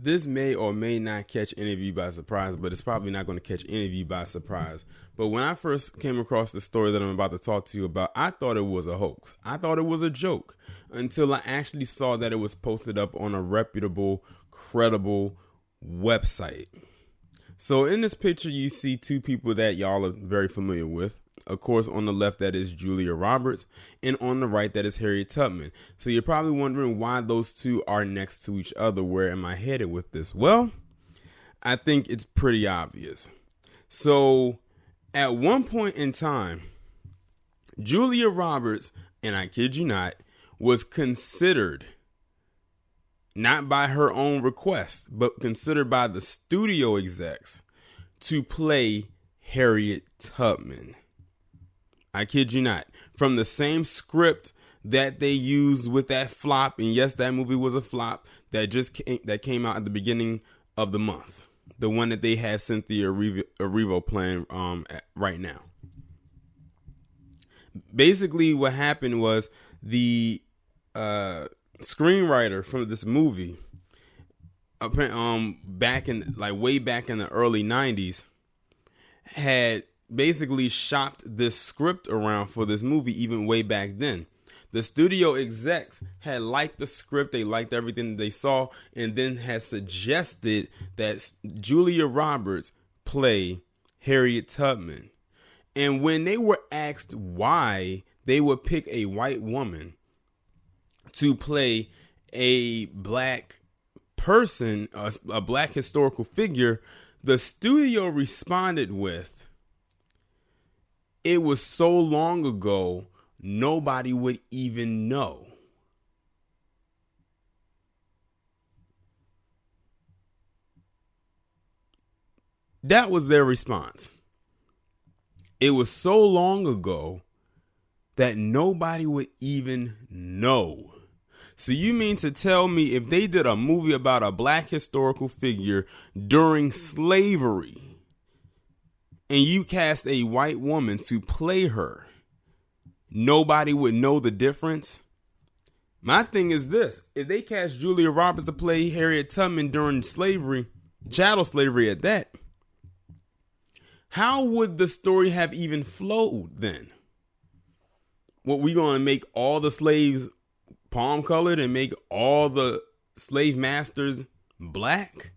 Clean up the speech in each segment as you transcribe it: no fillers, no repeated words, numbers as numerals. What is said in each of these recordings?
This may or may not catch any of you by surprise, but it's probably not going to catch any of you by surprise. But when I first came across the story that I'm about to talk to you about, I thought it was a hoax. I thought it was a joke until I actually saw that it was posted up on a reputable, credible website. So in this picture, you see two people that y'all are very familiar with. Of course, on the left, that is Julia Roberts, and on the right, that is Harriet Tubman. So you're probably wondering why those two are next to each other. Where am I headed with this? Well, I think it's pretty obvious. So at one point in time, Julia Roberts, and I kid you not, was considered, not by her own request, but considered by the studio execs to play Harriet Tubman. I kid you not. From the same script that they used with that flop, and yes, that movie was a flop that came out at the beginning of the month. The one that they have Cynthia Erivo playing right now. Basically, what happened was the screenwriter from this movie, way back in the early 90s, had basically shopped this script around for this movie even way back then. The studio execs had liked the script, they liked everything that they saw, and then had suggested that Julia Roberts play Harriet Tubman. And when they were asked why they would pick a white woman to play a black person, a black historical figure, the studio responded with, "It was so long ago, nobody would even know." That was their response. It was so long ago that nobody would even know. So you mean to tell me if they did a movie about a black historical figure during slavery, and you cast a white woman to play her, nobody would know the difference? My thing is this. If they cast Julia Roberts to play Harriet Tubman during slavery, chattel slavery at that, how would the story have even flowed then? What, we going to make all the slaves palm colored and make all the slave masters black?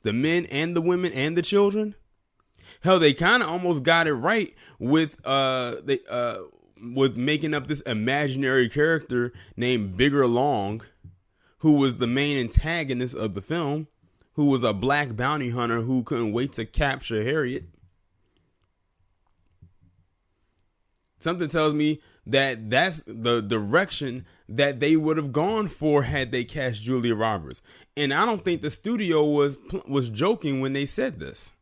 The men and the women and the children? Hell, they kind of almost got it right with making up this imaginary character named Bigger Long, who was the main antagonist of the film, who was a black bounty hunter who couldn't wait to capture Harriet. Something tells me that that's the direction that they would have gone for had they cast Julia Roberts. And I don't think the studio was joking when they said this.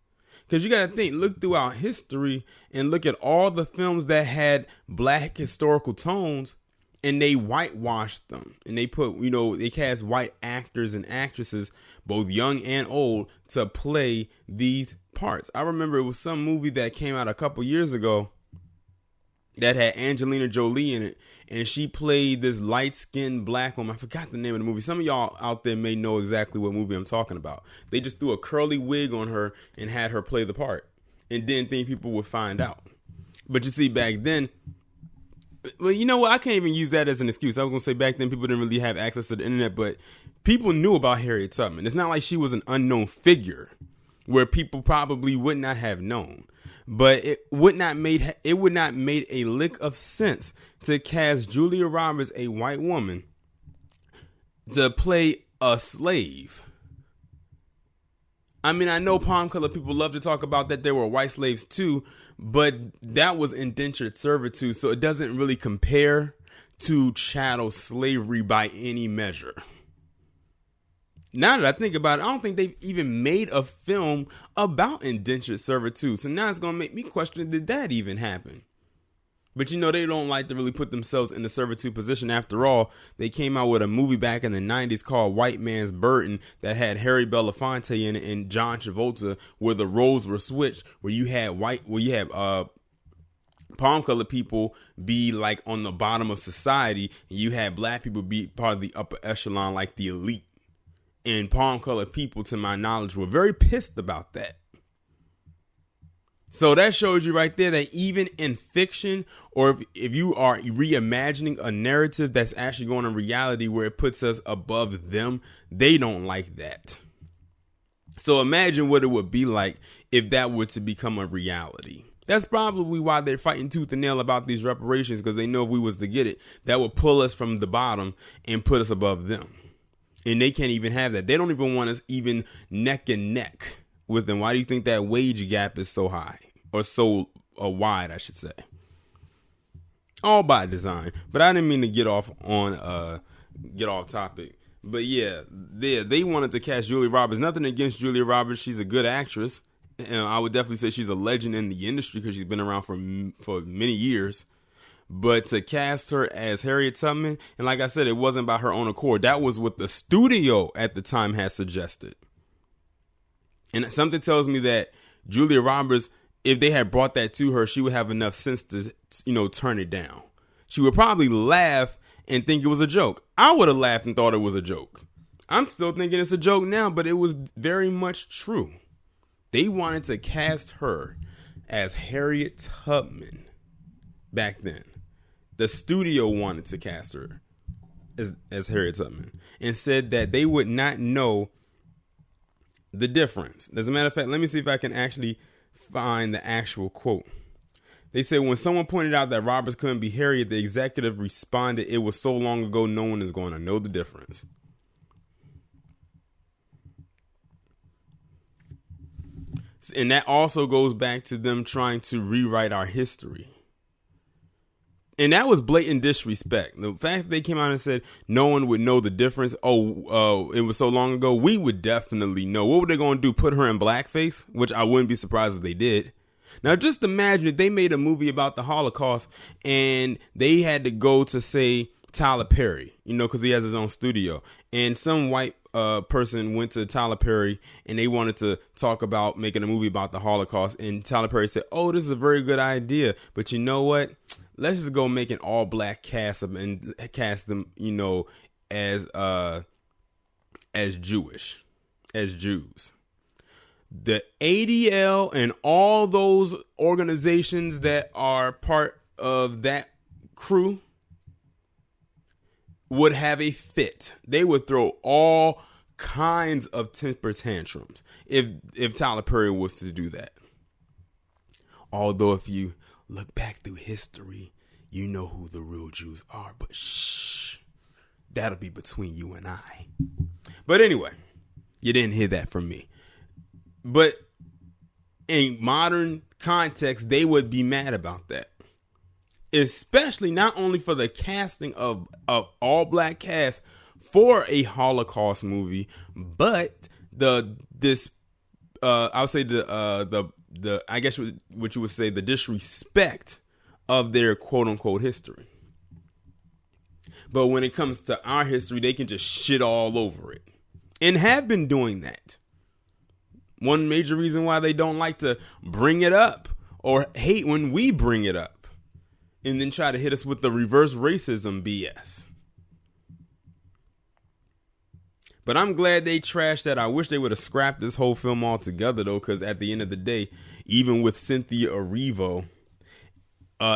Because you got to think, look throughout history and look at all the films that had black historical tones, and they whitewashed them. And they put, they cast white actors and actresses, both young and old, to play these parts. I remember it was some movie that came out a couple years ago that had Angelina Jolie in it, and she played this light-skinned black woman. I forgot the name of the movie. Some of y'all out there may know exactly what movie I'm talking about. They just threw a curly wig on her and had her play the part, and didn't think people would find out. But you see, back then, well, you know what? I can't even use that as an excuse. I was going to say back then people didn't really have access to the internet, but people knew about Harriet Tubman. It's not like she was an unknown figure where people probably would not have known. But it would not made a lick of sense to cast Julia Roberts, a white woman, to play a slave. I mean, I know palm colored people love to talk about that there were white slaves too, but that was indentured servitude, so it doesn't really compare to chattel slavery by any measure. Now that I think about it, I don't think they've even made a film about indentured servitude. So now it's going to make me question, did that even happen? But they don't like to really put themselves in the servitude position. After all, they came out with a movie back in the 90s called White Man's Burden that had Harry Belafonte in it and John Travolta, where the roles were switched, where you had palm colored people be like on the bottom of society, and you had black people be part of the upper echelon, like the elite. and palm colored people, to my knowledge, were very pissed about that. So that shows you right there that even in fiction, or if you are reimagining a narrative that's actually going in reality where it puts us above them, they don't like that. So imagine what it would be like if that were to become a reality. That's probably why they're fighting tooth and nail about these reparations, because they know if we was to get it, that would pull us from the bottom and put us above them. And they can't even have that. They don't even want us even neck and neck with them. Why do you think that wage gap is so high, or so wide, I should say? All by design. But I didn't mean to get off topic. But yeah, they wanted to cast Julia Roberts. Nothing against Julia Roberts. She's a good actress. And I would definitely say she's a legend in the industry because she's been around for many years. But to cast her as Harriet Tubman, and like I said, it wasn't by her own accord. That was what the studio at the time had suggested. And something tells me that Julia Roberts, if they had brought that to her, she would have enough sense to, turn it down. She would probably laugh and think it was a joke. I would have laughed and thought it was a joke. I'm still thinking it's a joke now, but it was very much true. They wanted to cast her as Harriet Tubman back then. The studio wanted to cast her as Harriet Tubman and said that they would not know the difference. As a matter of fact, let me see if I can actually find the actual quote. They said when someone pointed out that Roberts couldn't be Harriet, the executive responded, "It was so long ago, no one is going to know the difference." And that also goes back to them trying to rewrite our history. And that was blatant disrespect. The fact that they came out and said no one would know the difference. It was so long ago. We would definitely know. What were they going to do? Put her in blackface? Which I wouldn't be surprised if they did. Now, just imagine if they made a movie about the Holocaust and they had to go to, say, Tyler Perry, because he has his own studio. And some white person went to Tyler Perry and they wanted to talk about making a movie about the Holocaust. And Tyler Perry said, "Oh, this is a very good idea. But you know what? Let's just go make an all black cast and cast them, as Jewish, as Jews." The ADL and all those organizations that are part of that crew would have a fit. They would throw all kinds of temper tantrums if Tyler Perry was to do that. Although if you look back through history, you know who the real Jews are. But shh, that'll be between you and I. But anyway, you didn't hear that from me. But in modern context, they would be mad about that. Especially not only for the casting of all black cast for a Holocaust movie, but I would say I guess what you would say, the disrespect of their quote unquote history. But when it comes to our history, they can just shit all over it and have been doing that. One major reason why they don't like to bring it up or hate when we bring it up and then try to hit us with the reverse racism BS. But I'm glad they trashed that. I wish they would have scrapped this whole film altogether, though, because at the end of the day, even with Cynthia Erivo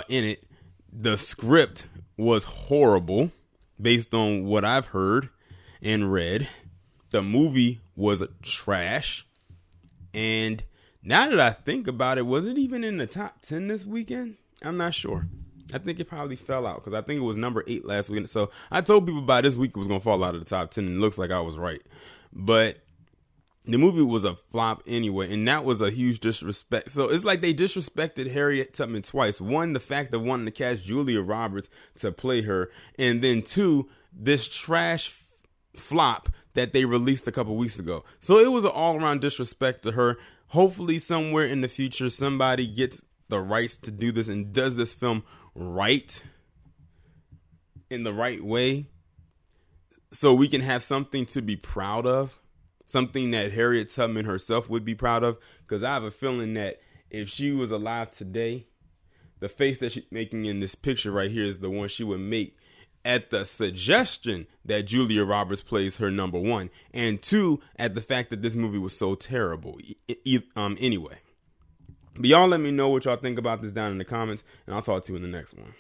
in it, the script was horrible based on what I've heard and read. The movie was trash. And now that I think about it, was it even in the top 10 this weekend? I'm not sure. I think it probably fell out because I think it was number 8 last week. So I told people by this week it was going to fall out of the top 10, and it looks like I was right. But the movie was a flop anyway, and that was a huge disrespect. So it's like they disrespected Harriet Tubman twice. One, the fact of wanting to cast Julia Roberts to play her, and then 2, this trash flop that they released a couple weeks ago. So it was an all-around disrespect to her. Hopefully somewhere in the future somebody gets the rights to do this and does this film right, in the right way, so we can have something to be proud of, something that Harriet Tubman herself would be proud of. Because I have a feeling that if she was alive today, the face that she's making in this picture right here is the one she would make at the suggestion that Julia Roberts plays her number one, and two, at the fact that this movie was so terrible. Anyway, but y'all let me know what y'all think about this down in the comments, and I'll talk to you in the next one.